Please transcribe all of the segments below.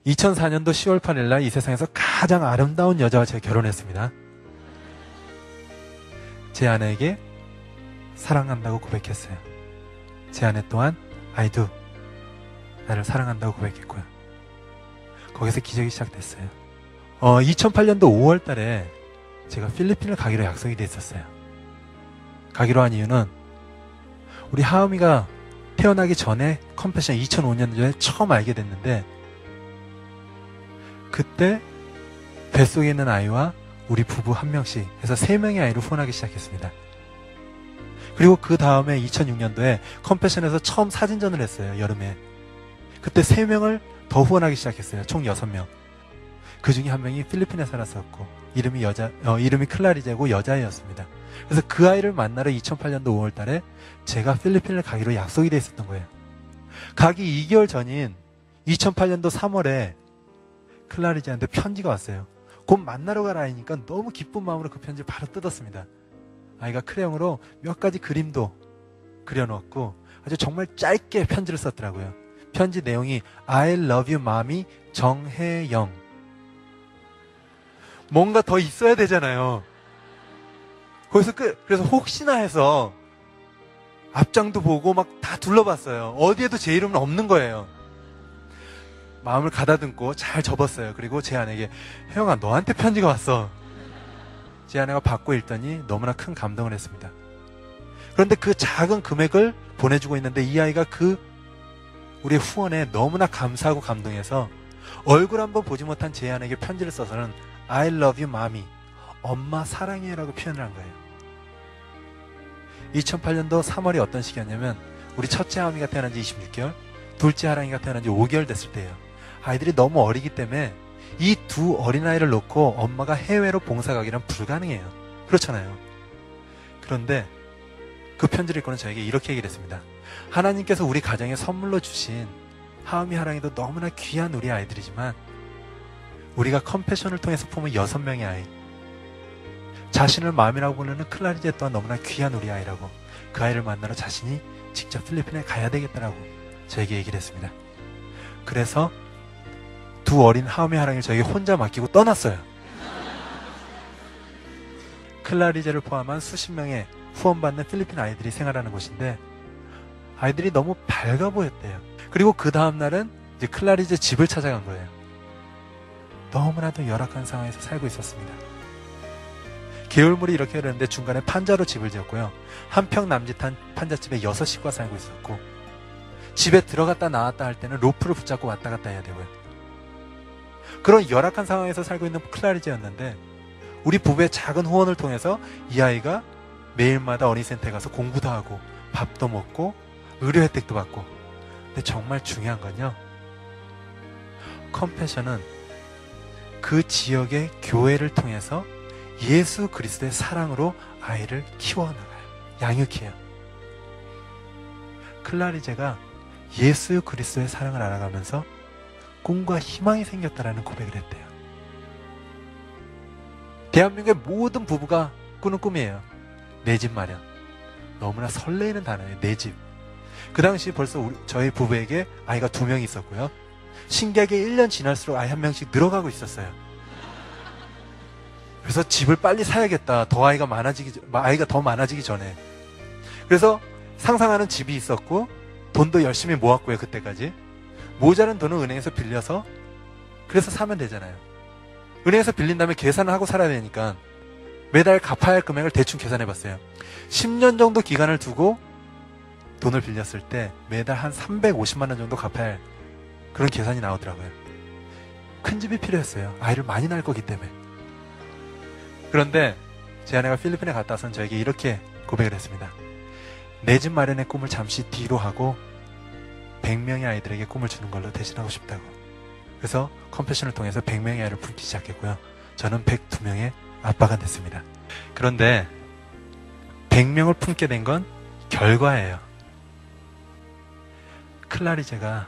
2004년도 10월 8일 날 이 세상에서 가장 아름다운 여자와 제가 결혼했습니다. 제 아내에게 사랑한다고 고백했어요. 제 아내 또한 I do, 나를 사랑한다고 고백했고요. 거기서 기적이 시작됐어요. 2008년도 5월 달에 제가 필리핀을 가기로 약속이 돼 있었어요. 가기로 한 이유는 우리 하음이가 태어나기 전에 컴패션 2005년 전에 처음 알게 됐는데, 그때 뱃속에 있는 아이와 우리 부부 한 명씩 해서 3명의 아이를 후원하기 시작했습니다. 그리고 그 다음에 2006년도에 컴패션에서 처음 사진전을 했어요. 여름에. 그때 3명을 더 후원하기 시작했어요. 총 6명. 그 중에 한 명이 필리핀에 살았었고 이름이 클라리제고 여자아이였습니다. 그래서 그 아이를 만나러 2008년도 5월 달에 제가 필리핀을 가기로 약속이 돼 있었던 거예요. 가기 2개월 전인 2008년도 3월에 클라리제한테 편지가 왔어요. 곧 만나러 가라 하니까 너무 기쁜 마음으로 그 편지를 바로 뜯었습니다. 아이가 크레용으로 몇 가지 그림도 그려놓았고 아주 정말 짧게 편지를 썼더라고요. 편지 내용이 I love you mommy 정혜영. 뭔가 더 있어야 되잖아요. 거기서 그래서 혹시나 해서 앞장도 보고 막 다 둘러봤어요. 어디에도 제 이름은 없는 거예요. 마음을 가다듬고 잘 접었어요. 그리고 제 아내에게 혜영아 너한테 편지가 왔어. 제 아내가 받고 읽더니 너무나 큰 감동을 했습니다. 그런데 그 작은 금액을 보내주고 있는데 이 아이가 우리의 후원에 너무나 감사하고 감동해서 얼굴 한번 보지 못한 제 아내에게 편지를 써서는 I love you mommy, 엄마 사랑해 라고 표현을 한 거예요. 2008년도 3월이 어떤 시기였냐면 우리 첫째 하음이가 태어난 지 26개월, 둘째 하랑이가 태어난 지 5개월 됐을 때예요. 아이들이 너무 어리기 때문에 이 두 어린아이를 놓고 엄마가 해외로 봉사 가기는 불가능해요. 그렇잖아요. 그런데 그 편지를 읽고는 저에게 이렇게 얘기를 했습니다. 하나님께서 우리 가정에 선물로 주신 하음이 하랑이도 너무나 귀한 우리 아이들이지만 우리가 컴패션을 통해서 품은 6명의 아이, 자신을 마음이라고 부르는 클라리제 또한 너무나 귀한 우리 아이라고, 그 아이를 만나러 자신이 직접 필리핀에 가야 되겠다라고 저에게 얘기를 했습니다. 그래서 두 어린 하음이 하랑이를 저에게 혼자 맡기고 떠났어요. 클라리제를 포함한 수십 명의 후원받는 필리핀 아이들이 생활하는 곳인데 아이들이 너무 밝아 보였대요. 그리고 그 다음날은 이제 클라리제 집을 찾아간 거예요. 너무나도 열악한 상황에서 살고 있었습니다. 계열물이 이렇게 흐르는데 중간에 판자로 집을 지었고요. 한평 남짓한 판잣집에 6식구가 살고 있었고 집에 들어갔다 나왔다 할 때는 로프를 붙잡고 왔다 갔다 해야 되고요. 그런 열악한 상황에서 살고 있는 클라리제였는데 우리 부부의 작은 후원을 통해서 이 아이가 매일마다 어린이센터에 가서 공부도 하고 밥도 먹고 의료 혜택도 받고, 근데 정말 중요한 건요, 컴패션은 그 지역의 교회를 통해서 예수 그리스도의 사랑으로 아이를 키워나가요. 양육해요. 클라리제가 예수 그리스도의 사랑을 알아가면서 꿈과 희망이 생겼다라는 고백을 했대요. 대한민국의 모든 부부가 꾸는 꿈이에요. 내 집 마련. 너무나 설레이는 단어예요. 내 집. 그 당시 벌써 저희 부부에게 아이가 2명이 있었고요. 신기하게 1년 지날수록 아이 1명씩 늘어가고 있었어요. 그래서 집을 빨리 사야겠다. 아이가 더 많아지기 전에. 그래서 상상하는 집이 있었고 돈도 열심히 모았고요. 그때까지. 모자란 돈은 은행에서 빌려서 그래서 사면 되잖아요. 은행에서 빌린 다음에 계산을 하고 살아야 되니까 매달 갚아야 할 금액을 대충 계산해봤어요. 10년 정도 기간을 두고 돈을 빌렸을 때 매달 한 350만 원 정도 갚아야 할 그런 계산이 나오더라고요. 큰 집이 필요했어요. 아이를 많이 낳을 거기 때문에. 그런데 제 아내가 필리핀에 갔다 와서는 저에게 이렇게 고백을 했습니다. 내 집 마련의 꿈을 잠시 뒤로 하고 100명의 아이들에게 꿈을 주는 걸로 대신하고 싶다고. 그래서 컴패션을 통해서 100명의 아이를 품기 시작했고요. 저는 102명의 아빠가 됐습니다. 그런데 100명을 품게 된 건 결과예요. 클라리제가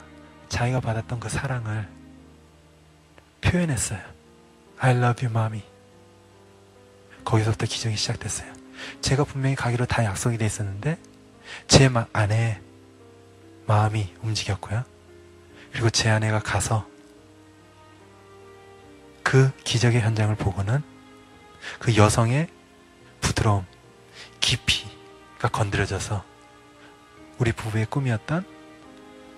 자기가 받았던 그 사랑을 표현했어요. I love you, mommy. 거기서부터 기적이 시작됐어요. 제가 분명히 가기로 다 약속이 돼 있었는데 제 아내의 마음이 움직였고요. 그리고 제 아내가 가서 그 기적의 현장을 보고는 그 여성의 부드러움, 깊이가 건드려져서 우리 부부의 꿈이었던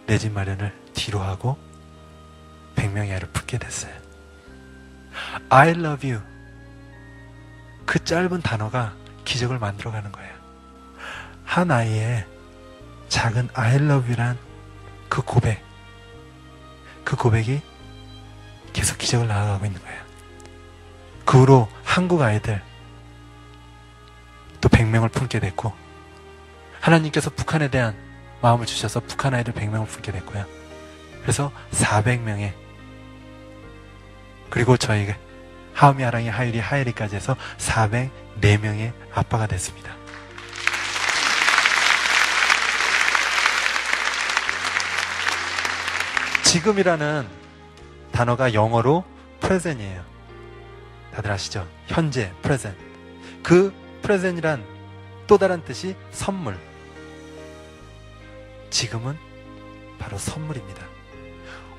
내 집 마련을 뒤로 하고 100명의 아이를 품게 됐어요. I love you. 그 짧은 단어가 기적을 만들어가는 거예요. 한 아이의 작은 I love you란 그 고백이 계속 기적을 나아가고 있는 거예요. 그 후로 한국 아이들 또 100명을 품게 됐고, 하나님께서 북한에 대한 마음을 주셔서 북한 아이들 100명을 품게 됐고요. 그래서 400명의, 그리고 저희가 하음이, 하랑이, 하율이, 하엘이까지 해서 404명의 아빠가 됐습니다. 지금이라는 단어가 영어로 present이에요. 다들 아시죠? 현재, present. 그 present이란 또 다른 뜻이 선물. 지금은 바로 선물입니다.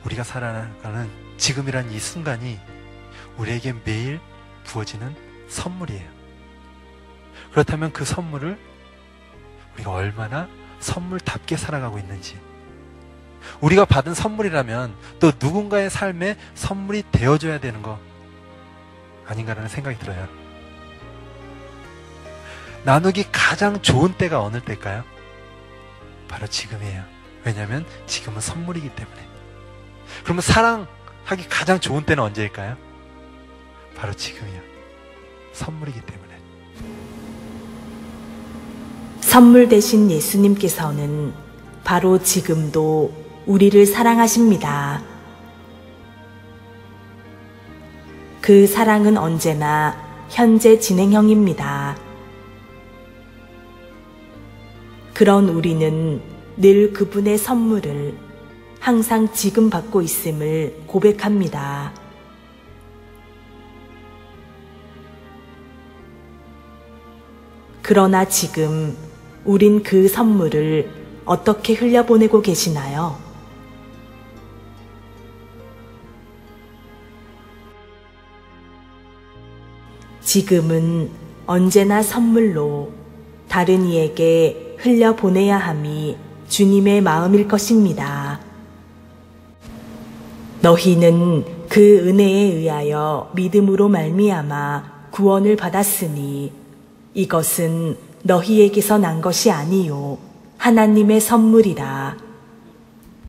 우리가 살아가는 지금이란 이 순간이 우리에게 매일 부어지는 선물이에요. 그렇다면 그 선물을 우리가 얼마나 선물답게 살아가고 있는지, 우리가 받은 선물이라면 또 누군가의 삶에 선물이 되어줘야 되는 거 아닌가라는 생각이 들어요. 나누기 가장 좋은 때가 어느 때일까요? 바로 지금이에요. 왜냐하면 지금은 선물이기 때문에. 그러면 사랑하기 가장 좋은 때는 언제일까요? 바로 지금이요. 선물이기 때문에. 선물 되신 예수님께서는 바로 지금도 우리를 사랑하십니다. 그 사랑은 언제나 현재 진행형입니다. 그런 우리는 늘 그분의 선물을 항상 지금 받고 있음을 고백합니다. 그러나 지금 우린 그 선물을 어떻게 흘려보내고 계시나요? 지금은 언제나 선물로 다른 이에게 흘려보내야 함이 주님의 마음일 것입니다. 너희는 그 은혜에 의하여 믿음으로 말미암아 구원을 받았으니 이것은 너희에게서 난 것이 아니요 하나님의 선물이라.